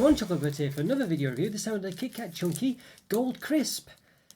everyone, Chocolo here for another video review, this time with the KitKat Chunky Gold Crisp.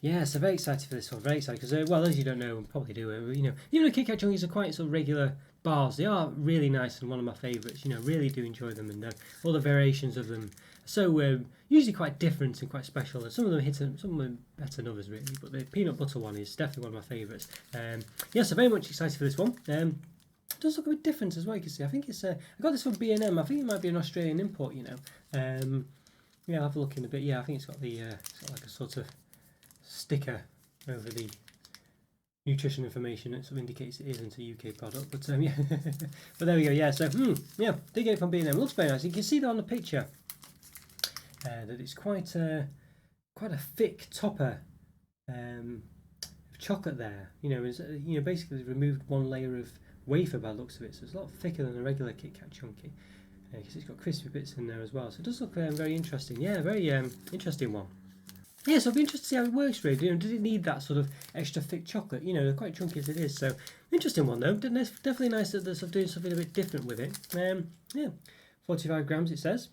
Yeah, so very excited for this one, very excited because, well, as you don't know, probably do, you know, even the KitKat Chunkies are quite sort of regular bars. They are really nice and one of my favourites, you know, really do enjoy them, and all the variations of them are so usually quite different and quite special, and some of them hit, some of them better than others really, but the peanut butter one is definitely one of my favourites. Yeah, so very much excited for this one. It does look a bit different as well, you can see. I think it's I got this from B&M. I think it might be an Australian import, you know. Yeah, I'll have a look in a bit. Yeah, I think it's got the it's got like a sort of sticker over the nutrition information. It sort of indicates it isn't a UK product, but yeah. But there we go. Yeah, so yeah, did get it from B&M. It looks very nice. You can see that on the picture that it's quite a thick topper of chocolate there. You know, basically removed one layer of wafer by the looks of it, so it's a lot thicker than a regular KitKat Chunky, because it's got crispy bits in there as well, so it does look very interesting. Yeah, very interesting one. Yeah, so I'll be interested to see how it works really. You know, does it need that sort of extra thick chocolate? You know, they're quite chunky as it is, so interesting one though. Definitely nice that they're sort of doing something a bit different with it. Yeah, 45 grams it says.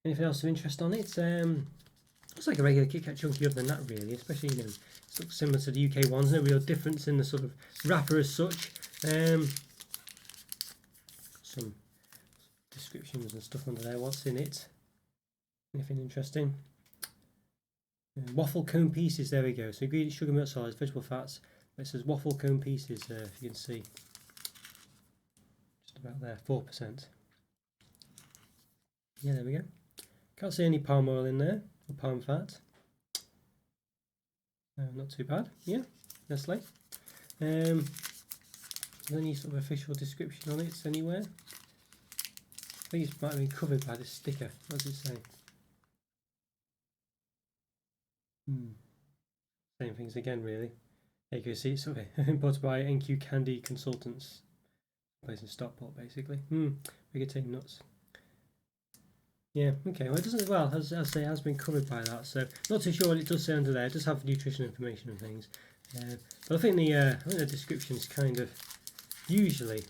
Anything else of interest on it? Looks like a regular KitKat Chunky other than that really, especially, you know, it looks similar to the UK ones. No real difference in the sort of wrapper as such. Some descriptions and stuff under there. What's in it? Anything interesting? Waffle cone pieces. There we go. So ingredients: sugar, milk solids, vegetable fats. It says waffle cone pieces. If you can see, just about there, 4%. Yeah, there we go. Can't see any palm oil in there or palm fat. Not too bad. Yeah, Nestlé. Any sort of official description on it anywhere? I think it might have been covered by this sticker. What does it say? Same things again, really. There you can see it's sort of imported by NQ Candy Consultants, based in Stockport, basically. Rigatine nuts. Yeah, okay. Well, it doesn't. Well, as I say, it has been covered by that, so not too sure what it does say under there. It does have nutrition information and things, but I think the description is kind of usually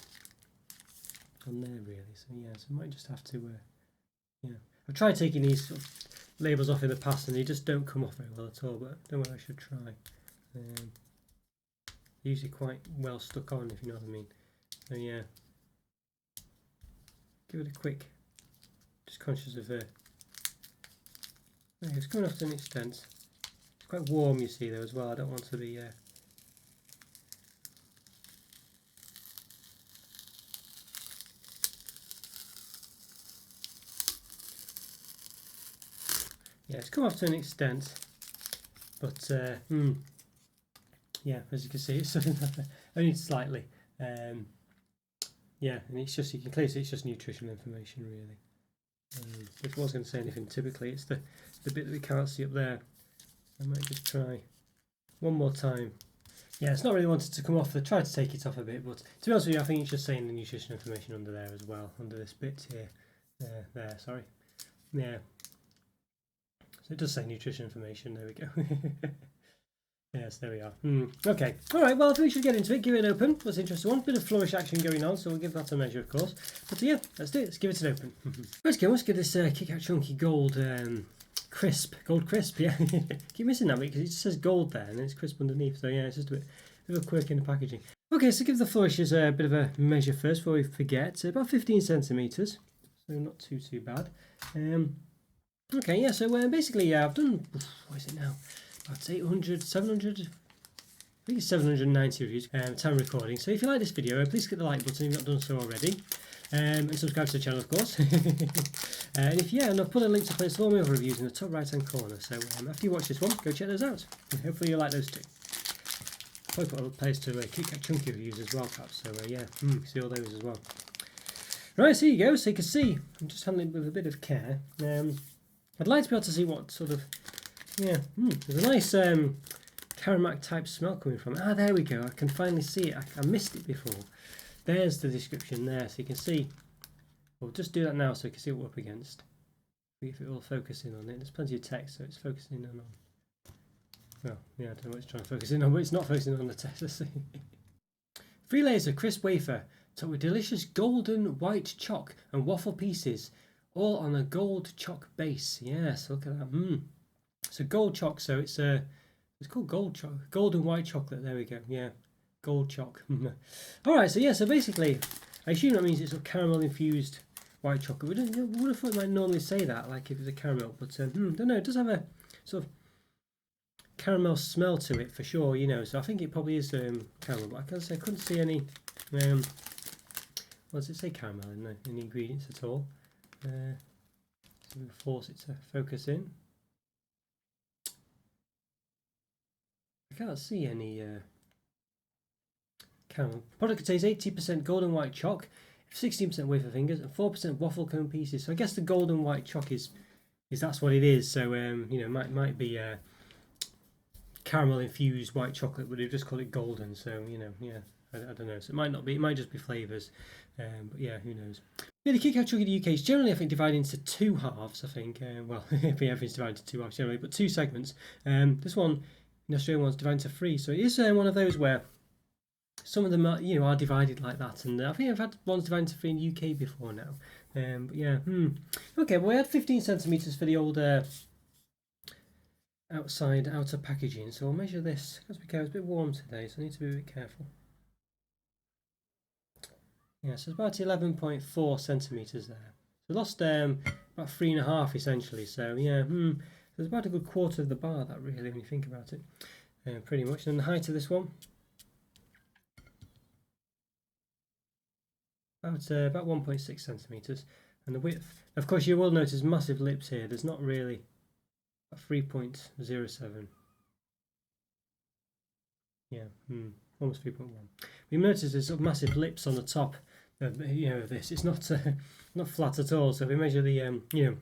on there really, so yeah, so I might just have to yeah, I've tried taking these sort of labels off in the past and they just don't come off very well at all, but don't worry, I should try. Usually quite well stuck on, if you know what I mean. So yeah, give it a quick, just conscious of it's coming off to an extent. It's quite warm, you see, though, as well. I don't want to be yeah, it's come off to an extent, but yeah, as you can see, it's only slightly. Yeah, and it's just, you can clearly see it's just nutritional information really. If I was going to say anything, typically it's the bit that we can't see up there. I might just try one more time. Yeah, it's not really wanted to come off. I tried to take it off a bit, but to be honest with you, I think it's just saying the nutrition information under there as well, under this bit here. There, sorry. Yeah. So it does say nutrition information, there we go. Yes, there we are. Okay, alright, well I think we should get into it, give it an open. That's an interesting one, bit of flourish action going on, so we'll give that a measure of course. But yeah, let's do it, let's give it an open. Let's give this KitKat Chunky Gold Crisp, Gold Crisp, yeah. Keep missing that bit because it just says gold there and it's crisp underneath, so yeah, it's just a bit of a quirk in the packaging. Okay, so give the flourishes a bit of a measure first before we forget. So about 15 centimetres, so not too bad. Okay, yeah, so basically, yeah, I've done, what is it now? About 800, 700, I think it's 790 reviews, time recording. So if you like this video, please click the like button if you've not done so already. And subscribe to the channel, of course. And if, yeah, and I've put a link to place all my other reviews in the top right hand corner. So after you watch this one, go check those out. And hopefully you'll like those too. I'll probably put a place to KitKat Chunky reviews as well, perhaps. So yeah, see all those as well. Right, so here you go. So you can see, I'm just handling it with a bit of care. I'd like to be able to see what sort of, yeah, there's a nice Karamak type smell coming from it. Ah, there we go. I can finally see it. I missed it before. There's the description there, so you can see. We'll just do that now so you can see what we're up against. See if it will focus in on it. There's plenty of text, so it's focusing in on. Well, yeah, I don't know what it's trying to focus in on, but it's not focusing on the text. Let's see. 3 layers of crisp wafer, topped with delicious golden white choc and waffle pieces, all on a gold choc base. Yes, look at that. So gold choc. So it's called gold choc, golden white chocolate. There we go. Yeah, gold choc. All right. So yeah. So basically, I assume that means it's a caramel infused white chocolate. We would have thought it might normally say that, like if it was a caramel, but don't know. It does have a sort of caramel smell to it for sure, you know. So I think it probably is caramel. But I couldn't see any. What does it say caramel in the ingredients at all? So we'll force it to focus in. I can't see any caramel. Product contains 80% golden white choc, 16% wafer fingers, and 4% waffle cone pieces. So I guess the golden white choc is that's what it is. So you know, might be caramel infused white chocolate, but they've just called it golden. So you know, yeah, I don't know. So it might not be. It might just be flavors. But yeah, who knows? Yeah, the KitKat Chunky in the UK is generally, I think, divided into two halves. I think. Well, everything's divided into two halves generally, but two segments. This one, the Australian one's divided into three. So it is one of those where some of them are, you know, are divided like that, and I think I've had ones divided into three in the UK before now. But yeah, okay. Well, we had 15 centimeters for the old outer packaging. So I'll measure this. Let's be careful. It's a bit warm today, so I need to be a bit careful. Yeah, so it's about 11.4 centimeters there. So lost about 3.5 essentially. So yeah, there's about a good quarter of the bar, that really, when you think about it, pretty much. And the height of this one, about 1.6 centimeters, and the width. Of course, you will notice massive lips here. There's not really a 3.07. Yeah, almost 3.1. You notice there's sort of massive lips on the top. You know, this it's not not flat at all. So if we measure the you know,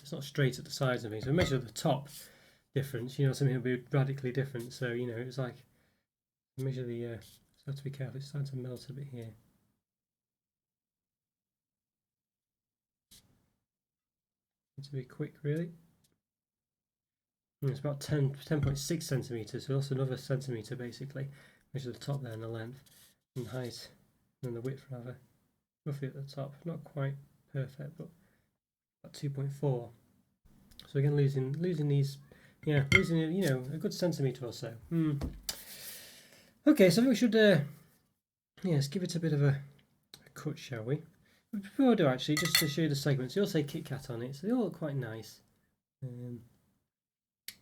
it's not straight at the sides of it. So we measure the top difference. You know, something will be radically different. So you know, it's like measure the. So have to be careful. It's starting to melt a bit here. Need to be quick, really. And it's about 10.6 centimeters. So that's another centimeter basically. Measure the top there and the length and height. And the width rather, roughly at the top, not quite perfect, but about 2.4. So again, losing these, yeah, losing, you know, a good centimetre or so. Okay, so I think we should, let's give it a bit of a cut, shall we? But before I do, actually, just to show you the segments, they all say KitKat on it, so they all look quite nice.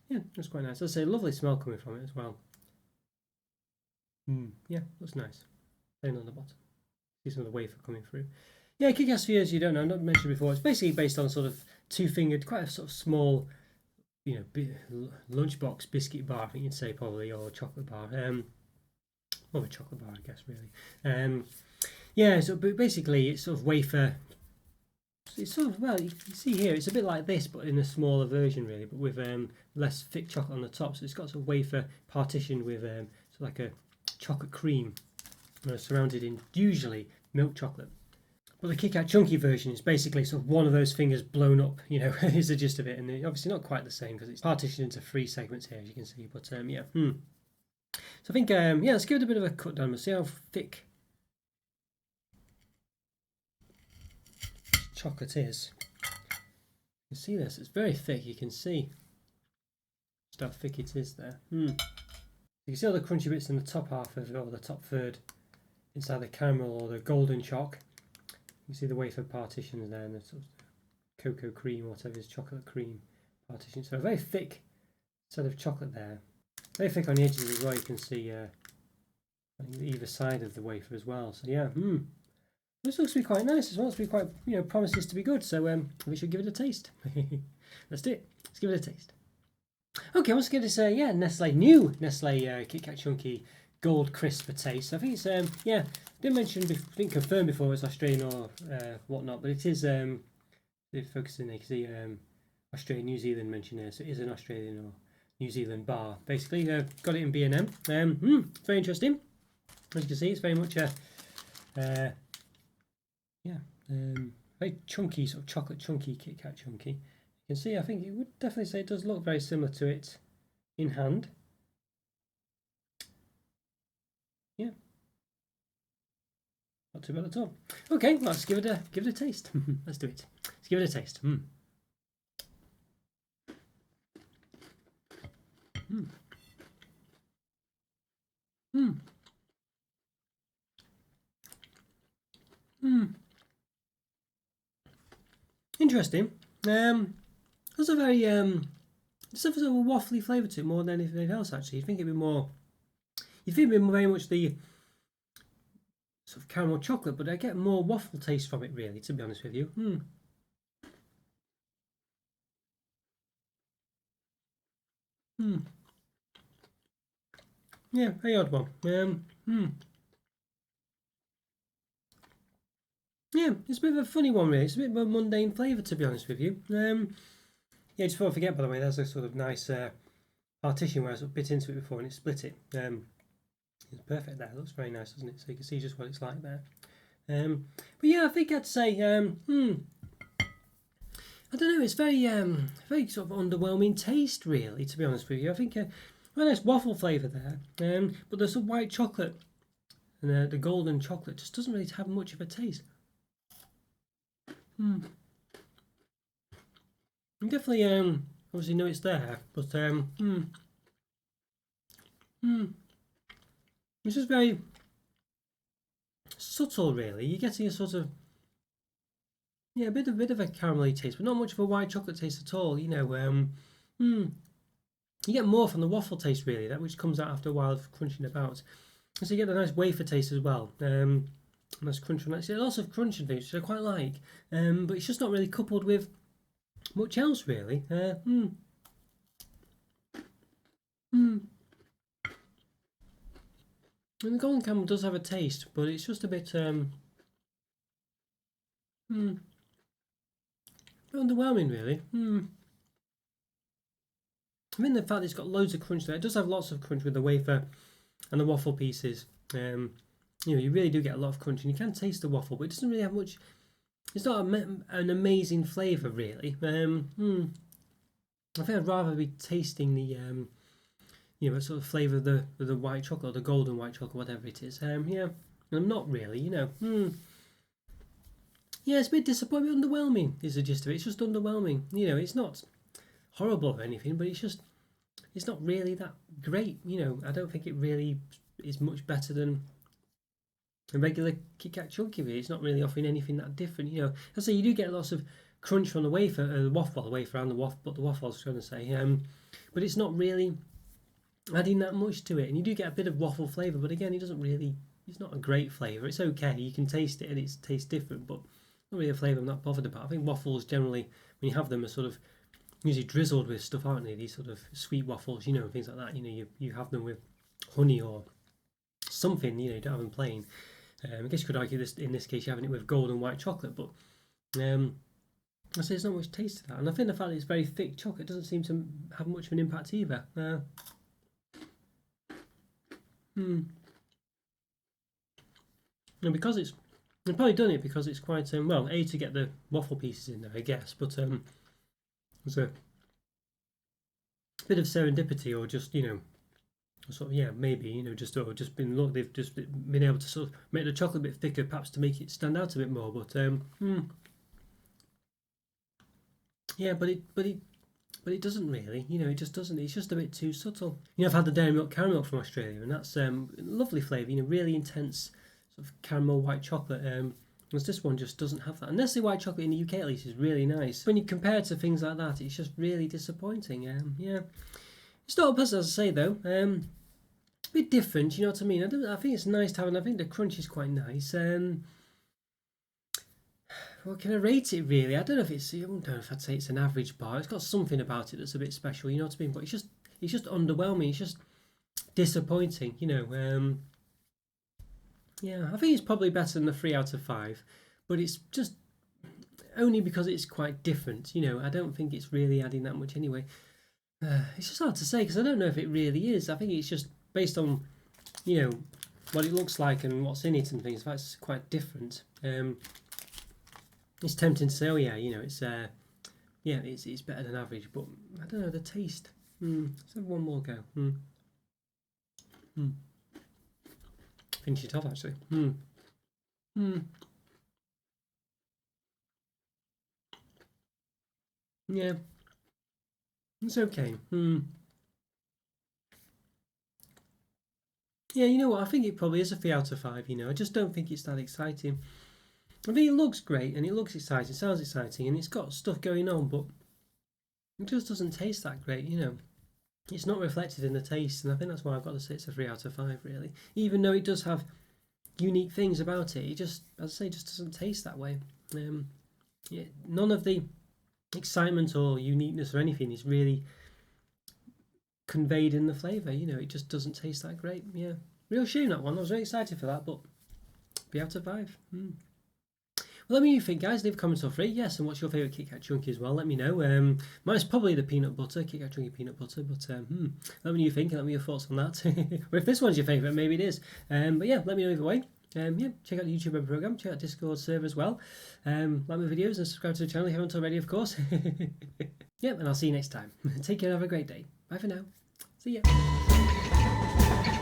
Yeah, that's quite nice. I'd say lovely smell coming from it as well. Yeah, looks nice. Same on the bottom. See some of the wafer coming through. Yeah, KitKat spheres, you don't know, not mentioned before. It's basically based on sort of two-fingered, quite a sort of small, you know, lunchbox biscuit bar, I think you'd say probably, or chocolate bar. More of a chocolate bar, I guess, really. Yeah, so but basically it's sort of wafer. It's sort of, well, you can see here, it's a bit like this, but in a smaller version, really, but with less thick chocolate on the top. So it's got sort of wafer partitioned with sort of like a chocolate cream. Surrounded in usually milk chocolate. But the KitKat Chunky version is basically sort of one of those fingers blown up, you know, is the gist of it. And obviously not quite the same because it's partitioned into 3 segments here, as you can see. But yeah, So I think, yeah, let's give it a bit of a cut down. We'll see how thick chocolate is. You can see this, it's very thick, you can see just how thick it is there. You can see all the crunchy bits in the top half of it, or the top third. Inside the caramel or the golden choc, you see the wafer partitions there, and the sort of cocoa cream, or whatever is chocolate cream partition. So a very thick set of chocolate there. Very thick on the edges as well. You can see either side of the wafer as well. So yeah, this looks to be quite nice as well. It's to be quite, you know, promises to be good. So we should give it a taste. Let's do it. Let's give it a taste. Okay, let's give this Nestlé new Nestlé KitKat Chunky Gold Krisp for taste. I think it's yeah, didn't confirm before it's Australian or whatnot, but it is focusing there. You can see Australia, New Zealand mentioned there, so it is an Australian or New Zealand bar. Basically, got it in B&M. Very interesting. As you can see, it's very much a very chunky, sort of chocolate chunky KitKat Chunky. You can see, I think it would definitely say it does look very similar to it in hand. Yeah, not too bad at all. Okay, let's give it a taste. Let's do it. Let's give it a taste. Interesting. There's a very it's a sort of a waffly flavour to it more than anything else. Actually, you think it'd be more. You think it'd be very much the sort of caramel chocolate, but I get more waffle taste from it. Really, to be honest with you. Yeah, very odd one. Yeah, it's a bit of a funny one, really. It's a bit of a mundane flavour, to be honest with you. Yeah, just before I forget, by the way, there's a sort of nice partition where I sort of bit into it before and it split it. It's perfect there. It looks very nice, doesn't it? So you can see just what it's like there. But yeah, I think I'd say, I don't know. It's very, very sort of underwhelming taste, really. To be honest with you, I think well, nice waffle flavour there. But there's some white chocolate and the golden chocolate just doesn't really have much of a taste. You definitely obviously know it's there, but it's just very subtle, really. You're getting a sort of a bit of a caramelly taste, but not much of a white chocolate taste at all. You know, you get more from the waffle taste, really, that which comes out after a while of crunching about. And so you get the nice wafer taste as well. Nice crunch on that. So lots of crunch and things, which I quite like. But it's just not really coupled with much else, really. And the golden caramel does have a taste, but it's just a bit underwhelming, really. I mean, the fact it's got loads of crunch there. It does have lots of crunch with the wafer and the waffle pieces. You know, you really do get a lot of crunch, and you can taste the waffle, but it doesn't really have much. It's not an amazing flavour, really. I think I'd rather be tasting the you know, sort of flavour of the white chocolate, or the golden white chocolate, whatever it is. Yeah, I'm not really, you know. Yeah, it's a bit disappointing, underwhelming is the gist of it. It's just underwhelming. You know, it's not horrible or anything, but it's not really that great. You know, I don't think it really is much better than a regular KitKat Chunky. It's not really offering anything that different. You know, I say you do get lots of crunch from the wafer, the wafer and the waffle, but the waffle I was trying to say. But it's not really adding that much to it, and you do get a bit of waffle flavour, but again, it doesn't really. It's not a great flavour. It's okay. You can taste it, and it tastes different, but not really a flavour I'm not bothered about. I think waffles generally, when you have them, are sort of usually drizzled with stuff, aren't they? These sort of sweet waffles, you know, and things like that. You know, you have them with honey or something. You know, you don't have them plain. I guess you could argue this in this case you're having it with gold and white chocolate, but I say there's not much taste to that, and I think the fact that it's very thick chocolate doesn't seem to have much of an impact either. And because they've probably done it because it's quite well, A, to get the waffle pieces in there, I guess, but there's a bit of serendipity, or just, you know, sort of, maybe, you know, just been look, they've just been able to sort of make the chocolate a bit thicker, perhaps to make it stand out a bit more. But yeah, but it doesn't really, you know, it just doesn't. It's just a bit too subtle. You know, I've had the dairy milk caramel from Australia, and that's lovely flavour. You know, really intense sort of caramel white chocolate. Whereas this one just doesn't have that. And Nestlé white chocolate in the UK at least is really nice. When you compare it to things like that, it's just really disappointing. Yeah, it's not unpleasant, as I say, though. A bit different, you know what I mean? I think it's nice to have, and I think the crunch is quite nice. What can I rate it, really? I don't know if I'd say it's an average bar. It's got something about it that's a bit special, you know what I mean? But it's just underwhelming. It's just disappointing, you know. Yeah, I think it's probably better than the 3 out of 5, but it's just only because it's quite different. You know, I don't think it's really adding that much anyway. It's just hard to say because I don't know if it really is. I think it's just based on, you know, what it looks like and what's in it and things. That's quite different. It's tempting to say, oh yeah, you know, it's it's better than average, but I don't know the taste. Let's have one more go. Finish it off actually. Yeah, it's okay. Yeah, you know what? I think it probably is a 3 out of 5. You know, I just don't think it's that exciting. I mean, it looks great and it looks exciting, sounds exciting, and it's got stuff going on, but it just doesn't taste that great. You know, it's not reflected in the taste, and I think that's why I've got to say it's a 3 out of 5. Really, even though it does have unique things about it, it just, as I say, just doesn't taste that way. Yeah, none of the excitement or uniqueness or anything is really conveyed in the flavour. You know, it just doesn't taste that great. Yeah, real shame that one. I was very excited for that, but 3 out of 5. Well, let me know what you think, guys. Leave a comment or 3. Yes, and what's your favourite KitKat Chunky as well? Let me know. Mine's probably the peanut butter, KitKat Chunky peanut butter, but let me know what you think. Let me know your thoughts on that. Or if this one's your favourite, maybe it is. But yeah, let me know either way. Yeah, check out the YouTube member program, check out Discord server as well. Like my videos and subscribe to the channel if you haven't already, of course. Yeah, and I'll see you next time. Take care, have a great day. Bye for now. See ya.